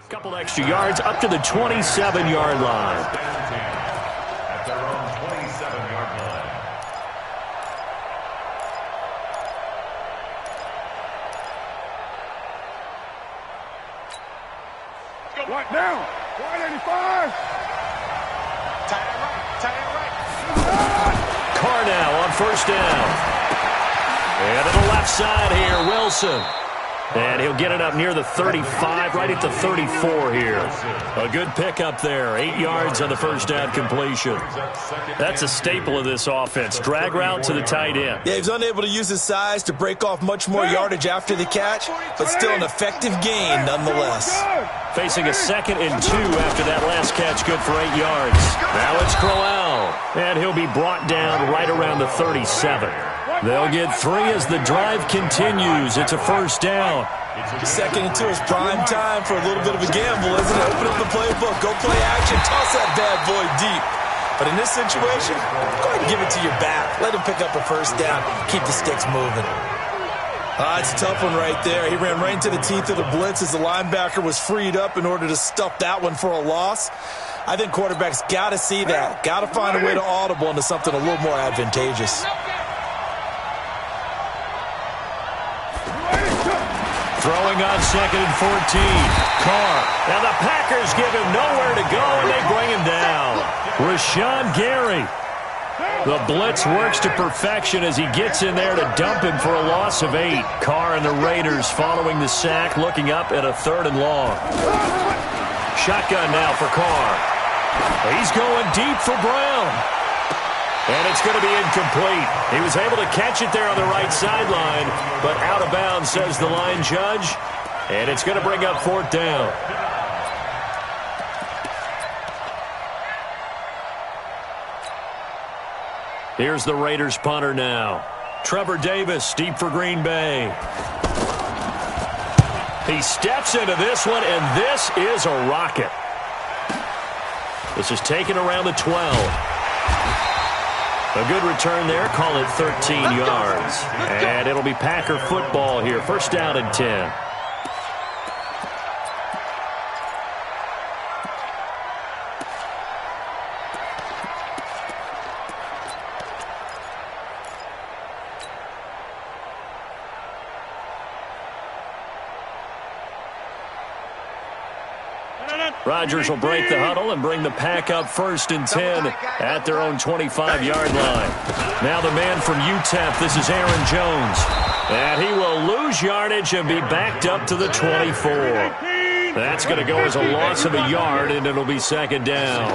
Couple extra yards up to the 27-yard line. At their own 27-yard line. Right now, 185. Tight end right. Carr now on first down. And to the left side here, Wilson. And he'll get it up near the 35, right at the 34 here. A good pickup there. 8 yards on the first down completion. That's a staple of this offense. Drag route to the tight end. Yeah, he's unable to use his size to break off much more yardage after the catch, but still an effective gain nonetheless. Facing a 2nd and 2 after that last catch, good for 8 yards. Now it's Crowell, and he'll be brought down right around the 37. They'll get 3 as the drive continues. It's a first down. 2nd and 2 is prime time for a little bit of a gamble, isn't it? Open up the playbook, go play action, toss that bad boy deep. But in this situation, go ahead and give it to your back. Let him pick up a first down. Keep the sticks moving. It's a tough one right there. He ran right into the teeth of the blitz as the linebacker was freed up in order to stuff that one for a loss. I think quarterbacks got to see that. Got to find a way to audible into something a little more advantageous. Throwing on 2nd and 14. Carr. Now the Packers give him nowhere to go, and they bring him down. Rashawn Gary. The blitz works to perfection as he gets in there to dump him for a loss of 8. Carr and the Raiders following the sack, looking up at a 3rd and long. Shotgun now for Carr. He's going deep for Brown. And it's going to be incomplete. He was able to catch it there on the right sideline, but out of bounds, says the line judge. And it's going to bring up 4th down. Here's the Raiders punter now. Trevor Davis, deep for Green Bay. He steps into this one, and this is a rocket. This is taken around the 12. A good return there. Call it 13 yards. And it'll be Packer football here. First down and 10. Rodgers will break the huddle and bring the Pack up 1st and 10 at their own 25-yard line. Now the man from UTEP, this is Aaron Jones. And he will lose yardage and be backed up to the 24. That's going to go as a loss of a yard, and it'll be 2nd down.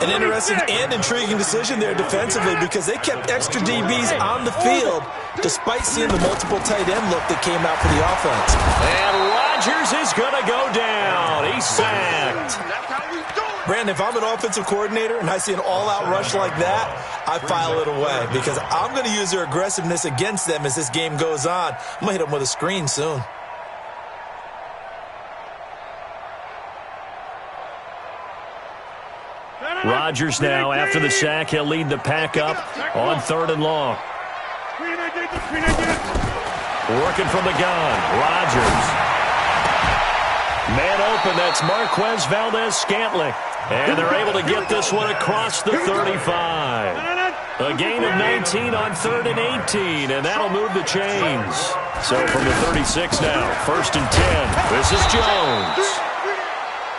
An interesting and intriguing decision there defensively because they kept extra DBs on the field despite seeing the multiple tight end look that came out for the offense. And Rodgers is going to go down. He's sacked. Brandon, if I'm an offensive coordinator and I see an all-out rush like that, I file it away because I'm going to use their aggressiveness against them as this game goes on. I'm going to hit them with a screen soon. Rodgers now, after the sack, he'll lead the Pack up on 3rd and long. Working from the gun, Rodgers. Man open, that's Marquez Valdez-Scantling. And they're able to get this one across the 35. A gain of 19 on 3rd and 18, and that'll move the chains. So from the 36 now, 1st and 10. This is Jones.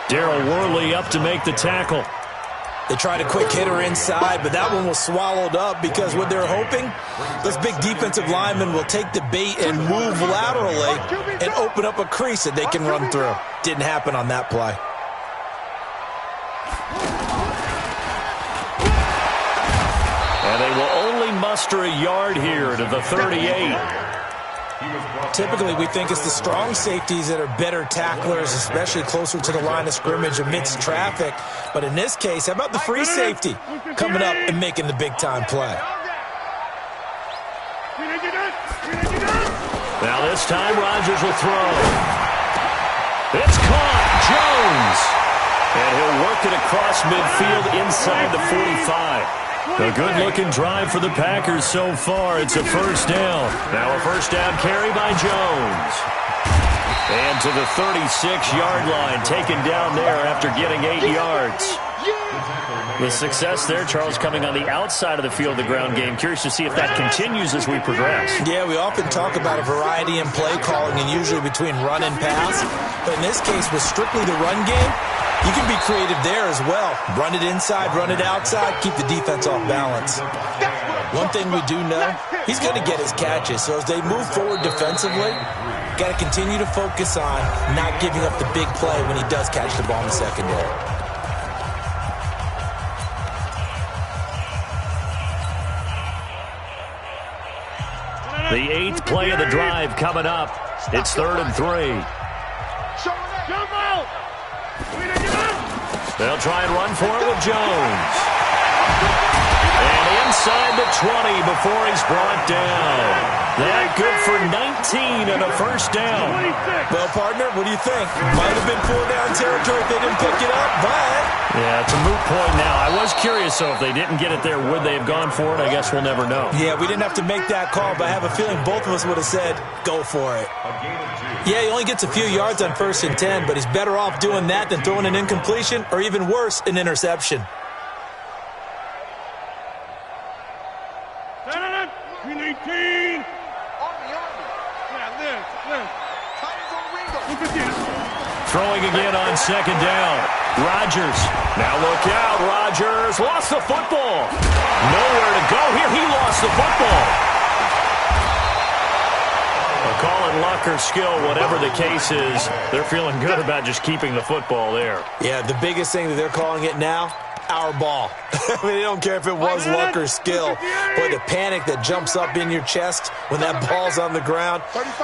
Darryl Worley up to make the tackle. They tried a quick hitter inside, but that one was swallowed up because what they're hoping, those big defensive linemen will take the bait and move laterally and open up a crease that they can run through. Didn't happen on that play. And they will only muster a yard here to the 38. Typically, we think it's the strong safeties that are better tacklers, especially closer to the line of scrimmage amidst traffic. But in this case, how about the free safety coming up and making the big-time play? Now this time, Rodgers will throw. It's caught. Jones. And he'll work it across midfield inside the 45. A good-looking drive for the Packers so far. It's a first down. Now a first down carry by Jones. And to the 36-yard line, taken down there after getting 8 yards. The success there, Charles, coming on the outside of the field, the ground game. Curious to see if that continues as we progress. Yeah, we often talk about a variety in play calling and usually between run and pass. But in this case, with strictly the run game, you can be creative there as well. Run it inside, run it outside, keep the defense off balance. One thing we do know, he's going to get his catches. So as they move forward defensively, got to continue to focus on not giving up the big play when he does catch the ball in the secondary. The 8th play of the drive coming up. It's 3rd and 3. They'll try and run for it with Jones. And inside the 20 before he's brought down. That good for 19 and a first down. Well, partner, what do you think? Might have been 4-down territory if they didn't pick it up, but... Yeah, it's a moot point now. I was curious, so if they didn't get it there, would they have gone for it? I guess we'll never know. Yeah, we didn't have to make that call, but I have a feeling both of us would have said, go for it. Yeah, he only gets a few yards on 1st and 10, but he's better off doing that than throwing an incompletion, or even worse, an interception. Throwing again on 2nd down. Rodgers. Now look out. Rodgers lost the football. Nowhere to go here. He lost the football. I'll call it luck or skill, whatever the case is. They're feeling good about just keeping the football there. Yeah, the biggest thing that they're calling it now, our ball. I mean, they don't care if it was luck or skill. Boy, the panic that jumps up in your chest when that ball's on the ground,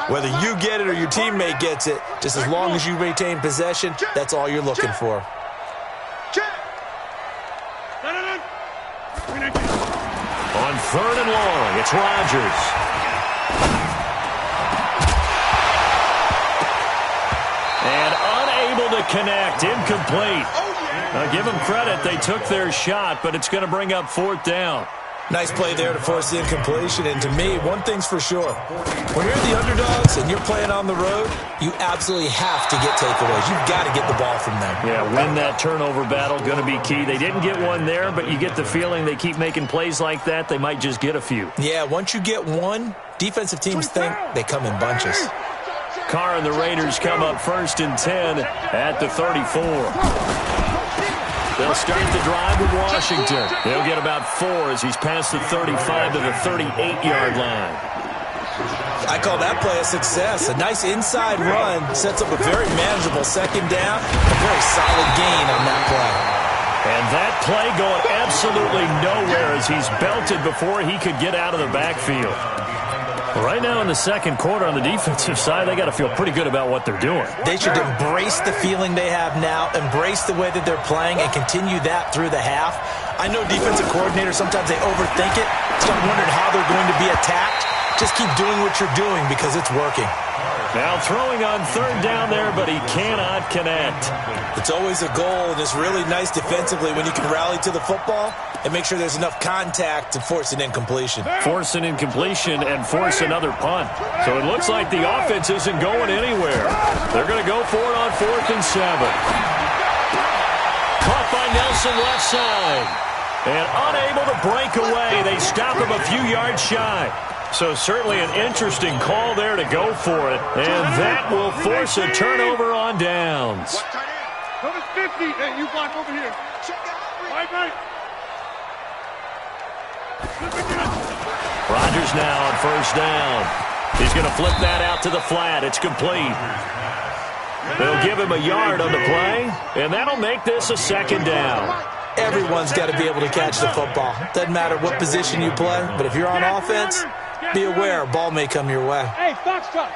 whether you get it or your teammate gets it, just as long as you maintain possession, that's all you're looking for. On 3rd and long, it's Rodgers. And unable to connect, incomplete. Now, give them credit. They took their shot, but it's going to bring up 4th down. Nice play there to force the incompletion. And to me, one thing's for sure. When you're the underdogs and you're playing on the road, you absolutely have to get takeaways. You've got to get the ball from them. Yeah, win that turnover battle, going to be key. They didn't get one there, but you get the feeling they keep making plays like that, they might just get a few. Yeah, once you get one, defensive teams think they come in bunches. Carr and the Raiders come up 1st and 10 at the 34. They'll start the drive with Washington. They'll get about 4 as he's past the 35 to the 38-yard line. I call that play a success. A nice inside run sets up a very manageable 2nd down. A very solid gain on that play. And that play going absolutely nowhere as he's belted before he could get out of the backfield. Right now in the 2nd quarter on the defensive side, they got to feel pretty good about what they're doing. They should embrace the feeling they have now, embrace the way that they're playing, and continue that through the half. I know defensive coordinators, sometimes they overthink it, start wondering how they're going to be attacked. Just keep doing what you're doing because it's working. Now throwing on 3rd down there, but he cannot connect. It's always a goal, and it's really nice defensively when you can rally to the football and make sure there's enough contact to force an incompletion. Force an incompletion and force another punt. So it looks like the offense isn't going anywhere. They're going to go for it on 4th and 7. Caught by Nelson left side. And unable to break away. They stop him a few yards shy. So certainly an interesting call there to go for it. And that will force a turnover on downs. Number 50. Hey, you block over here. Right. Rodgers now on 1st down. He's going to flip that out to the flat. It's complete. They'll give him a yard on the play, and that'll make this a 2nd down. Everyone's got to be able to catch the football. Doesn't matter what position you play, but if you're on offense, be aware a ball may come your way. Hey, Foxtrot.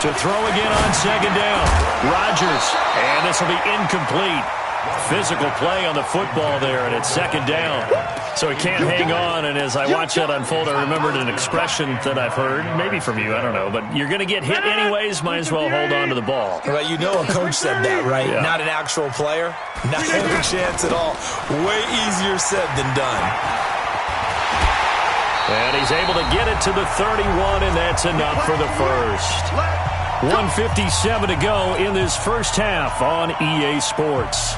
To throw again on 2nd down. Rodgers, and this will be incomplete. Physical play on the football there, and it's 2nd down. So he can't hang on, and as I watch that unfold, I remembered an expression that I've heard, maybe from you, I don't know, but you're going to get hit anyways, might as well hold on to the ball. Right, you know a coach said that, right? Yeah. Not an actual player. Not a chance at all. Way easier said than done. And he's able to get it to the 31, and that's enough for the first. 1:57 to go in this first half on EA Sports.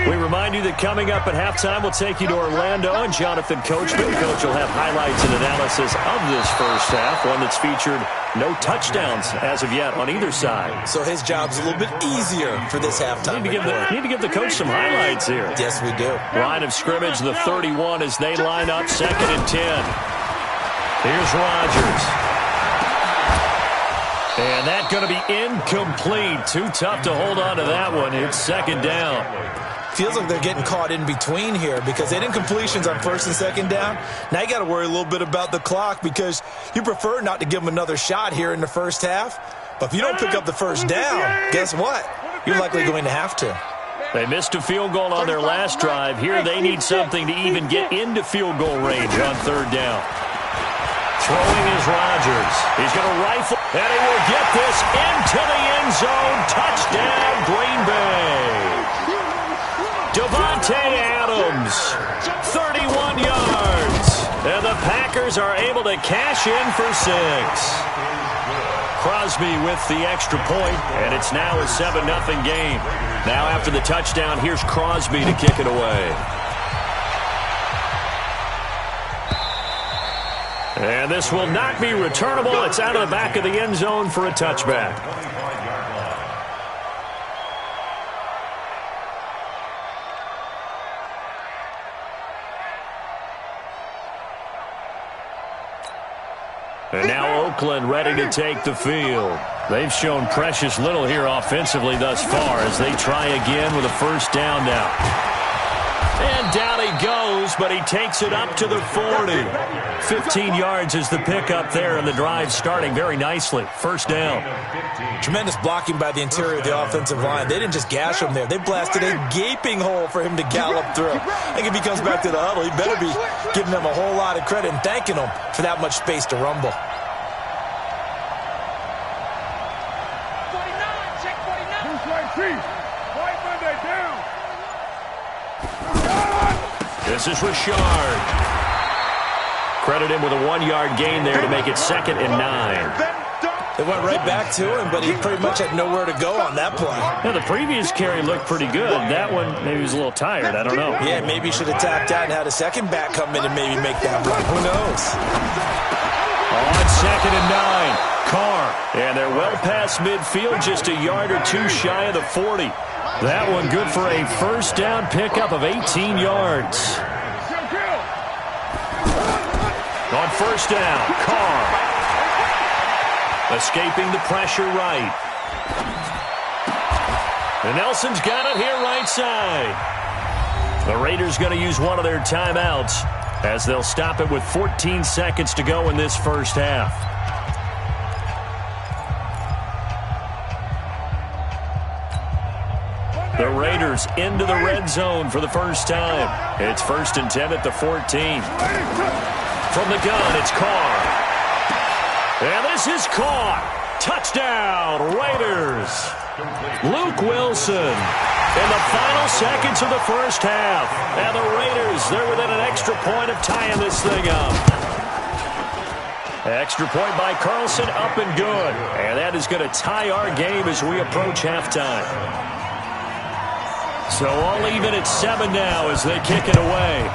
We remind you that coming up at halftime, we'll take you to Orlando, and Jonathan Coachman. Coach will have highlights and analysis of this first half, one that's featured no touchdowns as of yet on either side. So his job's a little bit easier for this halftime. Need to give the coach some highlights here. Yes, we do. Line of scrimmage, the 31 as they line up, 2nd and 10. Here's Rodgers. And that's going to be incomplete. Too tough to hold on to that one. It's 2nd down. Feels like they're getting caught in between here because they didn't completions on 1st and 2nd down. Now you got to worry a little bit about the clock because you prefer not to give them another shot here in the first half. But if you don't pick up the first down, guess what? You're likely going to have to. They missed a field goal on their last drive. Here they need something to even get into field goal range on 3rd down. Throwing is Rodgers. He's going to rifle, and he will get this into the end zone. Touchdown, Green Bay. Devontae Adams, 31 yards. And the Packers are able to cash in for 6. Crosby with the extra point, and it's now a 7-0 game. Now after the touchdown, here's Crosby to kick it away. And this will not be returnable. It's out of the back of the end zone for a touchback. And now Oakland ready to take the field. They've shown precious little here offensively thus far as they try again with a 1st down now. And down he goes, but he takes it up to the 40. 15 yards is the pickup there, and the drive starting very nicely. 1st down. Tremendous blocking by the interior of the offensive line. They didn't just gash him there. They blasted a gaping hole for him to gallop through. I think if he comes back to the huddle, he better be giving them a whole lot of credit and thanking them for that much space to rumble. 49, check 49. White Monday down. This is Richard. Credit him with a 1-yard gain there to make it 2nd and 9. They went right back to him, but he pretty much had nowhere to go on that play. Yeah, the previous carry looked pretty good. That one, maybe he was a little tired. I don't know. Yeah, maybe he should have tapped out and had a second back come in and maybe make that run. Who knows? On 2nd and 9, Carr. And they're well past midfield, just a yard or 2 shy of the 40. That one good for a 1st down pickup of 18 yards. On 1st down, Carr. Escaping the pressure right. And Nelson's got it here right side. The Raiders going to use one of their timeouts as they'll stop it with 14 seconds to go in this first half. The Raiders into the red zone for the first time. It's 1st and 10 at the 14. From the gun, it's Carr. And this is caught. Touchdown, Raiders. Luke Wilson in the final seconds of the first half. And the Raiders, they're within an extra point of tying this thing up. Extra point by Carlson, up and good. And that is going to tie our game as we approach halftime. So all even at 7 now as they kick it away.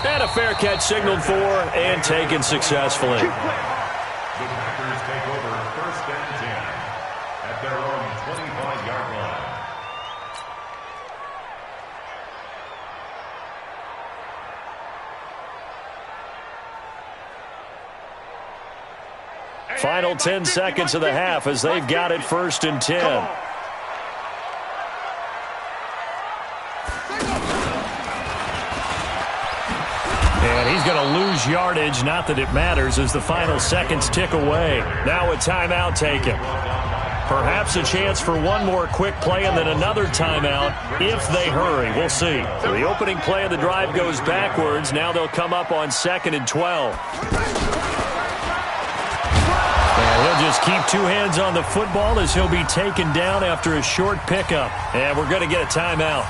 And a fair catch signaled for and taken successfully. The Packers take over 1st and 10 at their own 25-yard line. Final 10 seconds of the half as they've got it 1st and 10. And he's going to lose yardage, not that it matters, as the final seconds tick away. Now a timeout taken. Perhaps a chance for one more quick play and then another timeout if they hurry. We'll see. So the opening play of the drive goes backwards. Now they'll come up on 2nd and 12. And he'll just keep 2 hands on the football as he'll be taken down after a short pickup. And we're going to get a timeout.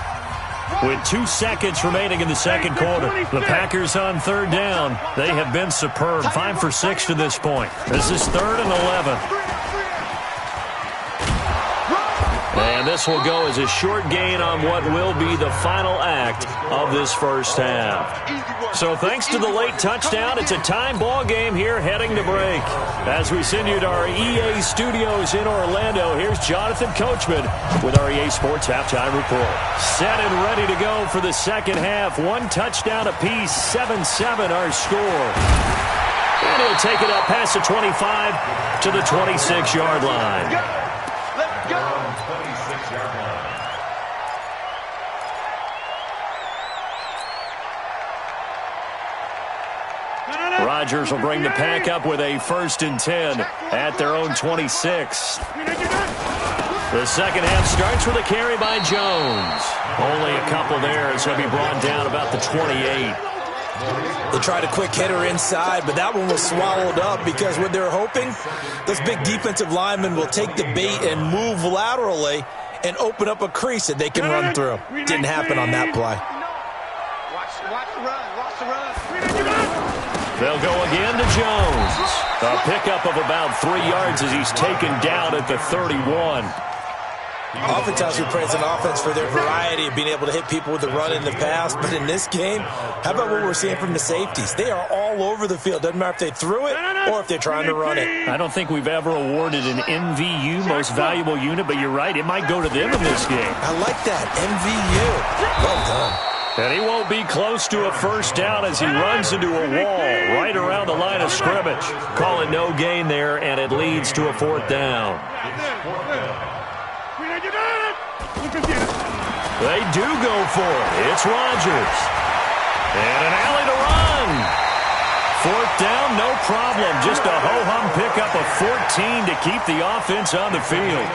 With 2 seconds remaining in the second quarter. The Packers on third down. They have been superb. 5 for 6 to this point. This is 3rd and 11. And this will go as a short gain on what will be the final act of this first half. So thanks to the late touchdown, it's a time ball game here heading to break. As we send you to our EA studios in Orlando, here's Jonathan Coachman with our EA Sports Halftime Report. Set and ready to go for the second half. 1 touchdown apiece, 7-7 our score. And he'll take it up past the 25 to the 26-yard line. Let's go. 26-yard line. Rodgers will bring the Pack up with a 1st and 10 at their own 26. The second half starts with a carry by Jones. Only a couple there as he'll be brought down about the 28. They tried a quick hitter inside, but that one was swallowed up because what they're hoping, those big defensive linemen will take the bait and move laterally and open up a crease that they can run through. Didn't happen on that play. Watch the run. Watch the run. They'll go again to Jones. A pickup of about 3 yards as he's taken down at the 31. Oftentimes we praise an offense for their variety of being able to hit people with the run in the pass, but in this game, how about what we're seeing from the safeties? They are all over the field. Doesn't matter if they threw it or if they're trying to run it. I don't think we've ever awarded an MVU, most valuable unit, but you're right, it might go to them in this game. I like that, MVU. Well done. And he won't be close to a first down as he runs into a wall right around the line of scrimmage. Calling no gain there, and it leads to a 4th down. They do go for it. It's Rodgers. And an alley to run. 4th down, no problem. Just a ho-hum pickup of 14 to keep the offense on the field.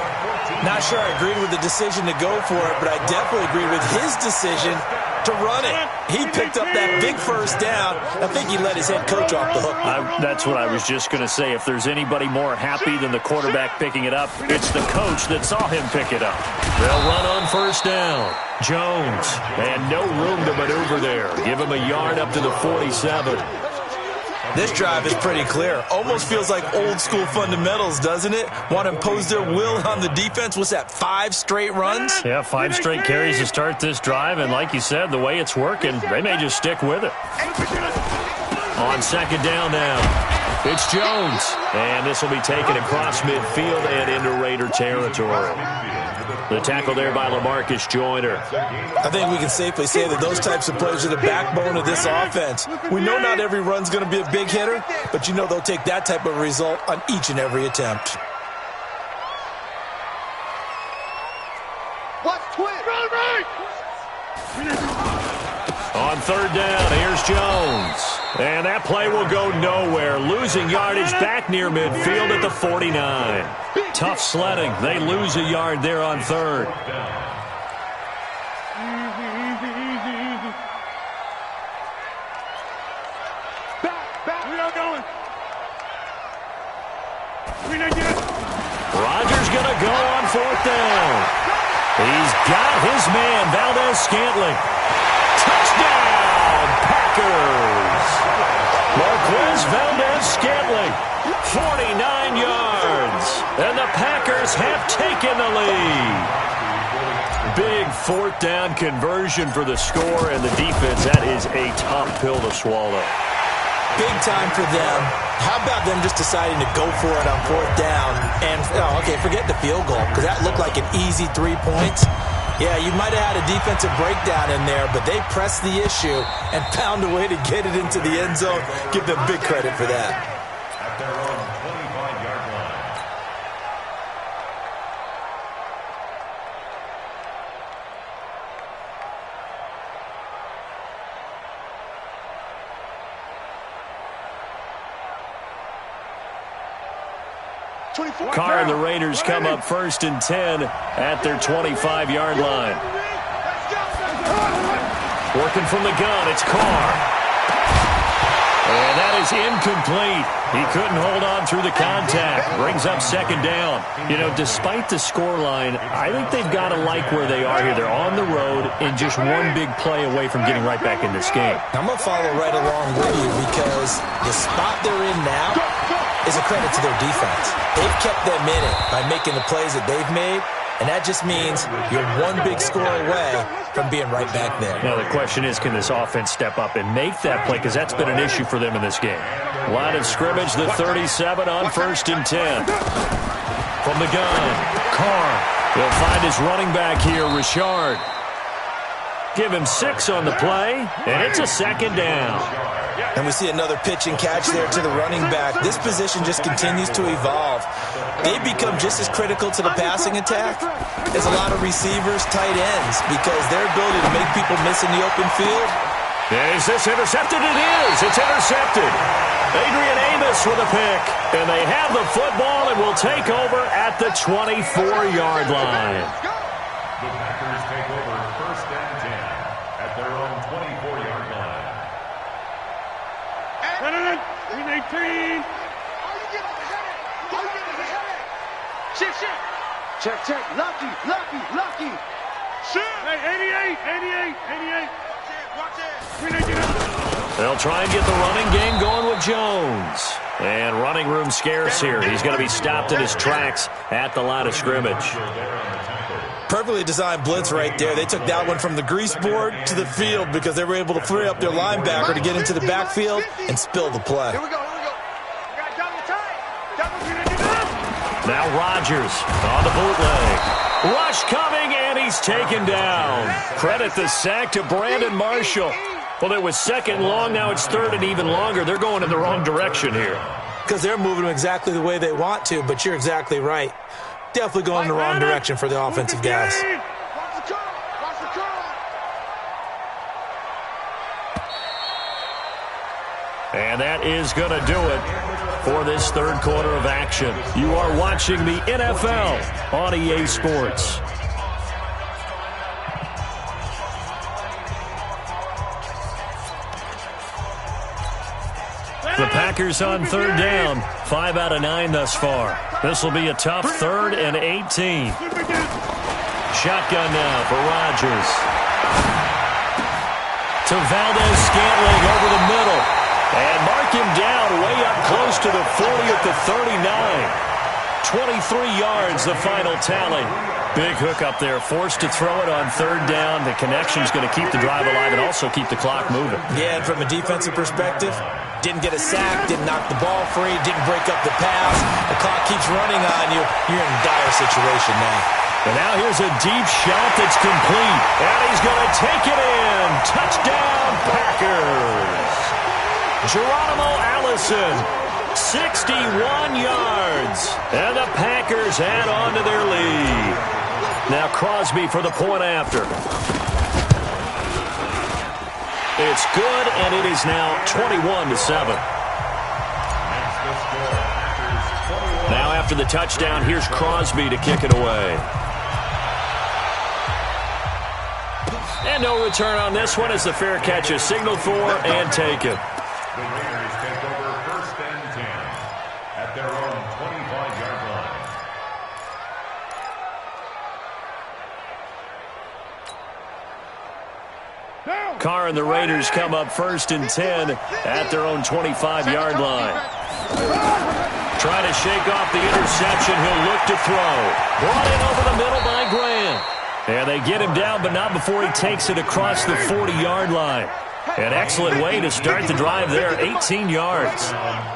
Not sure I agreed with the decision to go for it, but I definitely agree with his decision to run it. He picked up that big first down. I think he let his head coach off the hook. That's what I was just going to say. If there's anybody more happy than the quarterback picking it up, it's the coach that saw him pick it up. They'll run on 1st down. Jones, and no room to maneuver there. Give him a yard up to the 47. This drive is pretty clear. Almost feels like old school fundamentals, doesn't it? Want to impose their will on the defense. What's that, 5 straight runs? Yeah, 5 straight carries to start this drive, and like you said, the way it's working, they may just stick with it. On 2nd down now, it's Jones, and this will be taken across midfield and into Raider territory. The tackle there by LaMarcus Joyner. I think we can safely say that those types of plays are the backbone of this offense. We know not every run's going to be a big hitter, but you know they'll take that type of result on each and every attempt. Watch twist. On 3rd down, here's Jones. And that play will go nowhere. Losing yardage back near midfield at the 49. Tough sledding. They lose a yard there on 3rd. Back. We are going. Rodgers going to go on 4th down. He's got his man, Valdez-Scantling. Touchdown, Packers. Marquez Valdez-Scantling, 49 yards. And the Packers have taken the lead. Big 4th down conversion for the score, and the defense, that is a tough pill to swallow. Big time for them. How about them just deciding to go for it on 4th down? And, forget the field goal, because that looked like an easy 3 points. Yeah, you might have had a defensive breakdown in there, but they pressed the issue and found a way to get it into the end zone. Give them big credit for that. At their own 25-yard line. Carr and the Raiders come up 1st and 10 at their 25-yard line. Working from the gun, it's Carr. And that is incomplete. He couldn't hold on through the contact. Brings up second down. You know, despite the scoreline, I think they've got to like where they are here. They're on the road and just one big play away from getting right back in this game. I'm going to follow right along with you because the spot they're in now is a credit to their defense. They've kept them in it by making the plays that they've made, and that just means you're one big score away from being right back there. Now the question is, can this offense step up and make that play? Because that's been an issue for them in this game. Line of scrimmage, the 37 on 1st and 10. From the gun, Carr. He'll find his running back here, Richard. Give him 6 on the play, and it's a second down. And we see another pitch and catch there to the running back. This position just continues to evolve. They've become just as critical to the passing attack as a lot of receivers, tight ends, because their ability to make people miss in the open field. Is this intercepted? It is. It's intercepted. Adrian Amos with a pick. And they have the football and will take over at the 24-yard line. The Packers take over 1st and 10 at their own 24-yard line. 318. Check. Lucky. Hey, 88. Watch it. They'll try and get the running game going with Jones. And running room scarce here. He's going to be stopped in his tracks at the line of scrimmage. Perfectly designed blitz right there. They took that one from the grease board to the field because they were able to free up their linebacker to get into the backfield and spill the play. Here we go. Got double tight. Now Rodgers on the bootleg. Rush coming, and he's taken down. Credit the sack to Brandon Marshall. Well, it was 2nd and long. Now it's 3rd and even longer. They're going in the wrong direction here. Because they're moving them exactly the way they want to, but you're exactly right. Definitely going in the wrong direction for the offensive guys. Watch the curl. And that is going to do it for this 3rd quarter of action. You are watching the NFL on EA Sports. The Packers on 3rd down. 5 out of 9 thus far. This will be a tough 3rd and 18. Shotgun now for Rodgers. To Valdez-Scantling over the middle. And mark him down way up close to the 40 at the 39. 23 yards, the final tally. Big hook up there, forced to throw it on 3rd down. The connection's going to keep the drive alive and also keep the clock moving. Yeah, and from a defensive perspective, didn't get a sack, didn't knock the ball free, didn't break up the pass. The clock keeps running on you. You're in a dire situation now. And now here's a deep shot that's complete. And he's going to take it in. Touchdown, Packers. Geronimo Allison, 61 yards. And the Packers add on to their lead. Now Crosby for the point after. It's good, and it is now 21-7. Now after the touchdown, here's Crosby to kick it away. And no return on this one as the fair catch is signaled for and taken. The Raiders take over 1st and 10 at their own 25-yard line. Carr and the Raiders come up 1st and 10 at their own 25-yard line. Trying to shake off the interception. He'll look to throw. Brought in over the middle by Graham. And they get him down, but not before he takes it across the 40-yard line. An excellent way to start the drive there, 18 yards.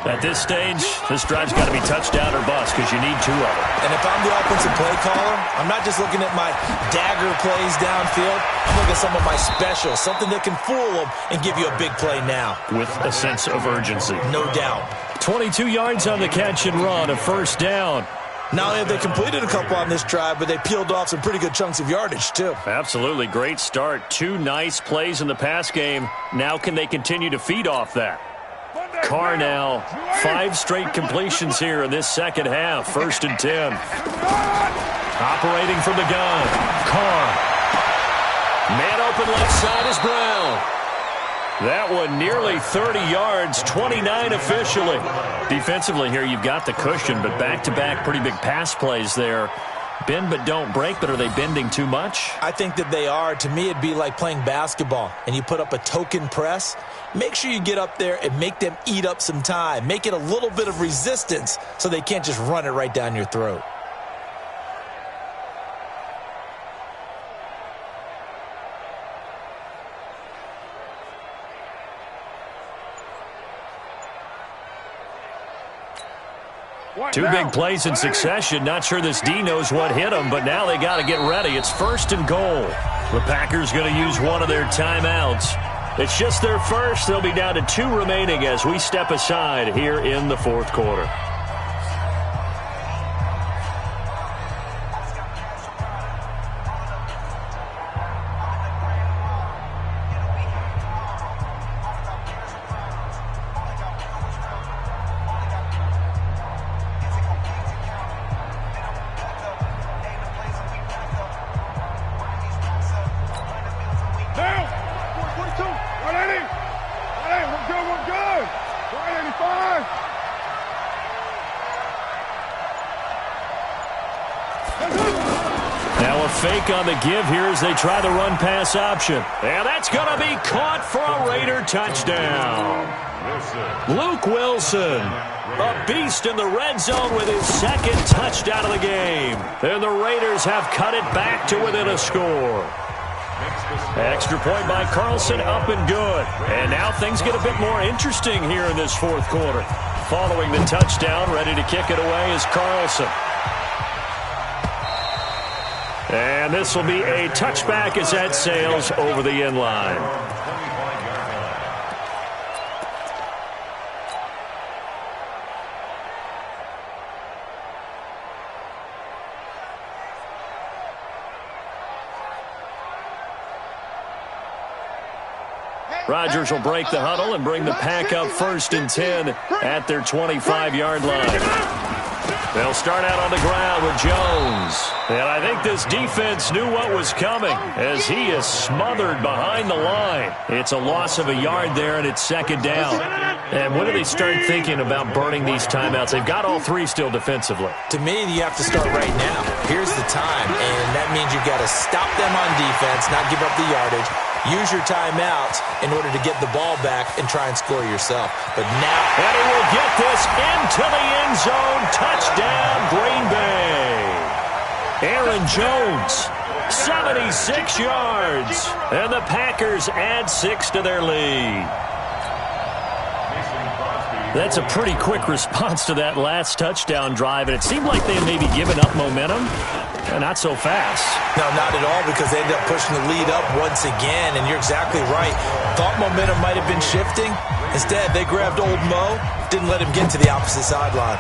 At this stage, this drive's got to be touchdown or bust because you need 2 of them. And if I'm the offensive play caller, I'm not just looking at my dagger plays downfield. I'm looking at some of my specials, something that can fool them and give you a big play now. With a sense of urgency. No doubt. 22 yards on the catch and run, a 1st down. Not only have they completed a couple on this drive, but they peeled off some pretty good chunks of yardage, too. Absolutely. Great start. 2 nice plays in the pass game. Now can they continue to feed off that? Carr now, 5 straight completions here in this second half. 1st and 10. Operating from the gun. Carr. Man open left side is Brown. That one nearly 30 yards, 29 officially. Defensively here, you've got the cushion, but back-to-back pretty big pass plays there. Bend but don't break, but are they bending too much? I think that they are. To me, it'd be like playing basketball, and you put up a token press. Make sure you get up there and make them eat up some time. Make it a little bit of resistance so they can't just run it right down your throat. Two big plays in succession. Not sure this D knows what hit them, but now they got to get ready. It's 1st and goal. The Packers going to use one of their timeouts. It's just their first. They'll be down to 2 remaining as we step aside here in the 4th quarter. Fake on the give here as they try the run-pass option. And that's going to be caught for a Raider touchdown. Luke Wilson, a beast in the red zone with his 2nd touchdown of the game. And the Raiders have cut it back to within a score. Extra point by Carlson, up and good. And now things get a bit more interesting here in this 4th quarter. Following the touchdown, ready to kick it away is Carlson. And this will be a touchback as that sails over the end line. Rodgers will break the huddle and bring the pack up 1st and 10 at their 25-yard line. They'll start out on the ground with Jones. And I think this defense knew what was coming as he is smothered behind the line. It's a loss of a yard there, and it's 2nd down. And when do they start thinking about burning these timeouts? They've got all 3 still defensively. To me, you have to start right now. Here's the time, and that means you've got to stop them on defense, not give up the yardage. Use your timeouts in order to get the ball back and try and score yourself. But now... And he will get this into the end zone. Touchdown, Green Bay. Aaron Jones, 76 yards. And the Packers add 6 to their lead. That's a pretty quick response to that last touchdown drive, and it seemed like they may be giving up momentum. Not so fast. No, not at all, because they ended up pushing the lead up once again, and you're exactly right. Thought momentum might have been shifting. Instead, they grabbed old Mo, didn't let him get to the opposite sideline.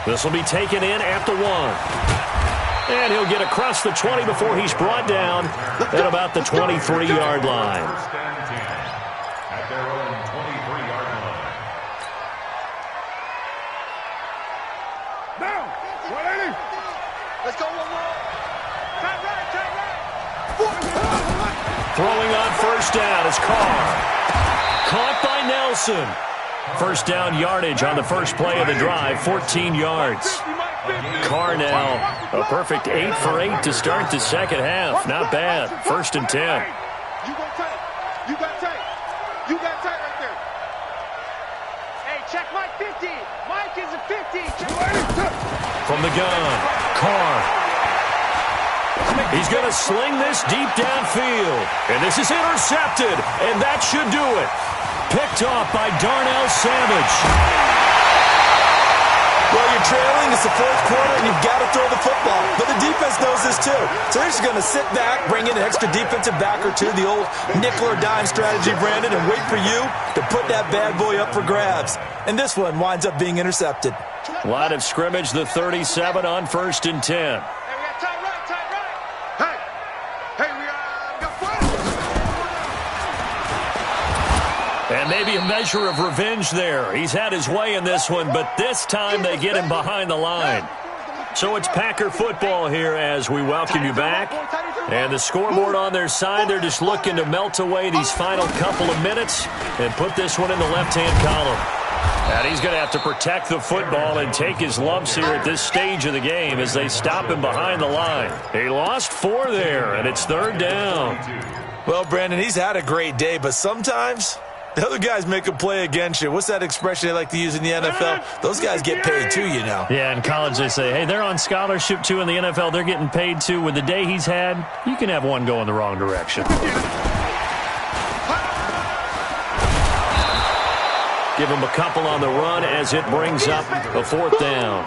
This will be taken in at the 1. And he'll get across the 20 before he's brought down at about the 23-yard line. At their own 23-yard line. Now, 180. Let's go, 1 more. Tight right, tight right. Throwing on 1st down is Carr. Caught by Nelson. 1st down yardage on the first play of the drive, 14 yards. Carr now a perfect 8 for 8 to start the 2nd half. Not bad. 1st and 10. You go tight. You got tight. You got tight right there. Hey, check Mike 50. Mike is a 50. From the gun, Carr. He's going to sling this deep downfield. And this is intercepted. And that should do it. Picked off by Darnell Savage. Well, you're trailing. It's the 4th quarter, and you've got to throw the football. But the defense knows this, too. So they're just going to sit back, bring in an extra defensive back or two, the old nickel or dime strategy, Brandon, and wait for you to put that bad boy up for grabs. And this one winds up being intercepted. Line of scrimmage, the 37 on 1st and 10. Hey, we got tight right, tight right. Hey, we got fire. And maybe a measure of revenge there. He's had his way in this one, but this time they get him behind the line. So it's Packer football here as we welcome you back. And the scoreboard on their side, they're just looking to melt away these final couple of minutes and put this one in the left-hand column. And he's going to have to protect the football and take his lumps here at this stage of the game as they stop him behind the line. He lost 4 there, and it's 3rd down. Well, Brandon, he's had a great day, but sometimes the other guys make a play against you. What's that expression they like to use in the NFL? Those guys get paid too, you know. Yeah, in college they say, hey, they're on scholarship too. In the NFL, they're getting paid too. With the day he's had, you can have one go in the wrong direction. Give him a couple on the run as it brings up a 4th down.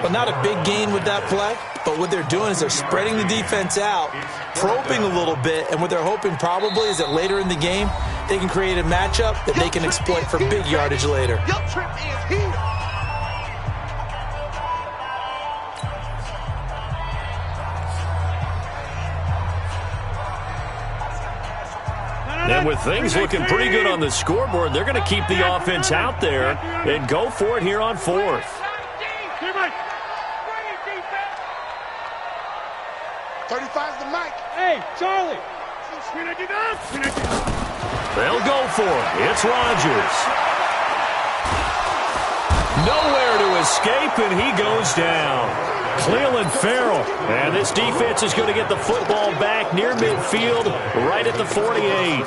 Well, not a big gain with that play, but what they're doing is they're spreading the defense out, probing a little bit, and what they're hoping probably is that later in the game, they can create a matchup that they can exploit for big yardage later. And with things looking pretty good on the scoreboard, they're going to keep the offense out there and go for it here on 4th. 35's the mic. Hey, Charlie. They'll go for it. It's Rodgers. Nowhere to escape, and he goes down. Cleveland Farrell. And this defense is going to get the football back near midfield, right at the 48.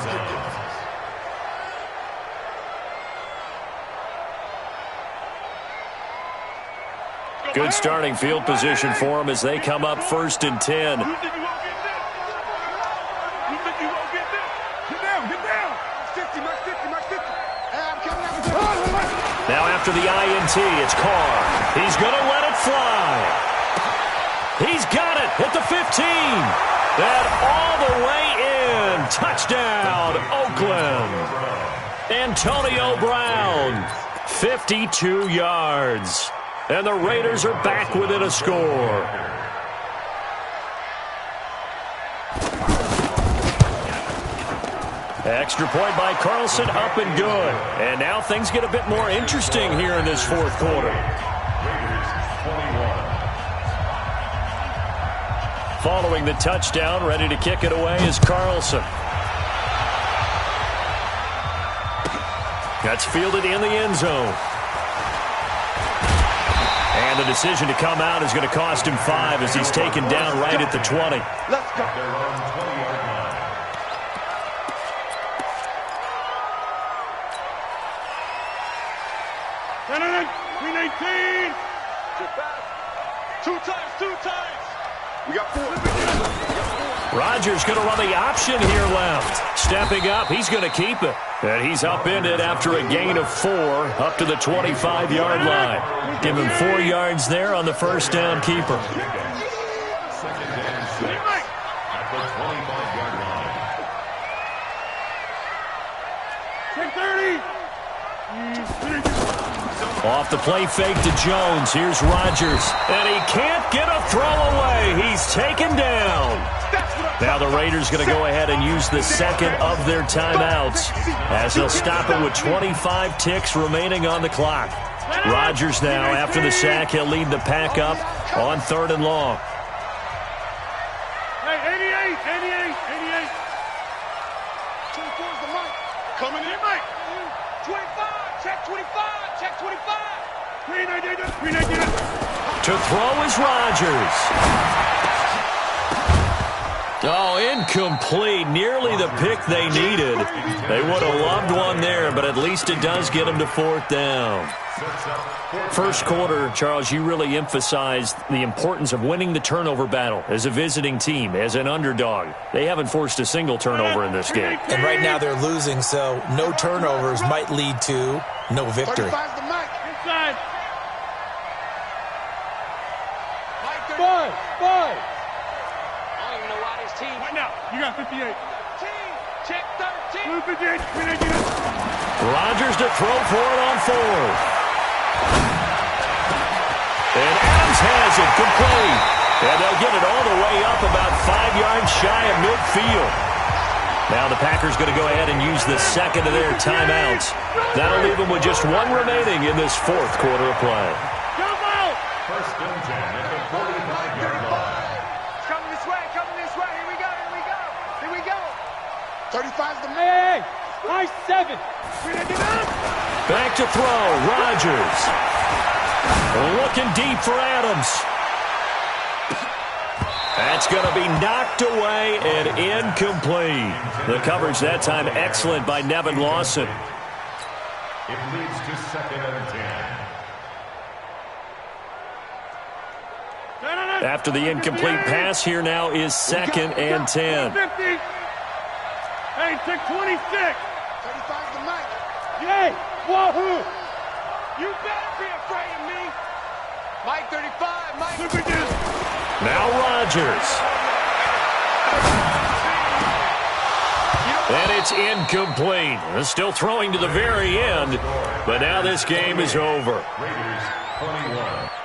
Good starting field position for them as they come up 1st and 10. You think you won't get this? You think you won't get this? Get down, get down. 50, Mike 50, Mike 50. I'm coming out. Now after the INT, it's Carr. He's going to let it fly. He's got it at the 15. And all the way in. Touchdown, Oakland. Antonio Brown, 52 yards. And the Raiders are back within a score. Extra point by Carlson, up and good. And now things get a bit more interesting here in this 4th quarter. Following the touchdown, ready to kick it away is Carlson. That's fielded in the end zone. And the decision to come out is going to cost him 5 as he's taken down right at the 20. Let's go. Their own 20-yard line. Green 18. Two times. We got 4. Rodgers going to run the option here left. Stepping up, he's going to keep it. And he's upended after a gain of 4 up to the 25-yard line. Give him 4 yards there on the 1st down keeper. 2nd and 6 at the 25-yard line. Take 30. Off the play fake to Jones. Here's Rodgers. And he can't get a throw away. He's taken down. Now the Raiders going to go ahead and use the second of their timeouts as they'll stop it with 25 ticks remaining on the clock. Rodgers now, after the sack, he'll lead the pack up on 3rd and long. Hey, 88. 24's the mic. Coming in, Mike. 25. Check 25. Check 25. Green 19. To throw is Rodgers. Oh, incomplete. Nearly the pick they needed. They would have loved one there, but at least it does get them to 4th down. 1st quarter, Charles, you really emphasized the importance of winning the turnover battle as a visiting team, as an underdog. They haven't forced a single turnover in this game. And right now they're losing, so no turnovers might lead to no victory. 35's the mic. Inside. Mike 5. I don't even know why this team. Right now. You got 58. Check 13. Blue 58. Green 19. Rodgers to throw for it on 4th. And Adams has it complete. And they'll get it all the way up about 5 yards shy of midfield. Now the Packers going to go ahead and use the second of their timeouts. That'll leave them with just 1 remaining in this 4th quarter of play. Come out. 1st and 10 at the 45-yard line. Coming this way. Here we go. 35's the man. Hey, nice 7. Back to throw. Rodgers. Looking deep for Adams. That's going to be knocked away and incomplete. The coverage that time excellent by Nevin Lawson. It leads to 2nd and 10. After the incomplete pass, here now is 2nd and 10. 50. Hey, take 26. 35's the Mike. Yay! Wahoo! You better be afraid of me. Mike 35. Mike. Look at this. Now Rodgers. And it's incomplete. Still throwing to the very end, but now this game is over. Raiders 21.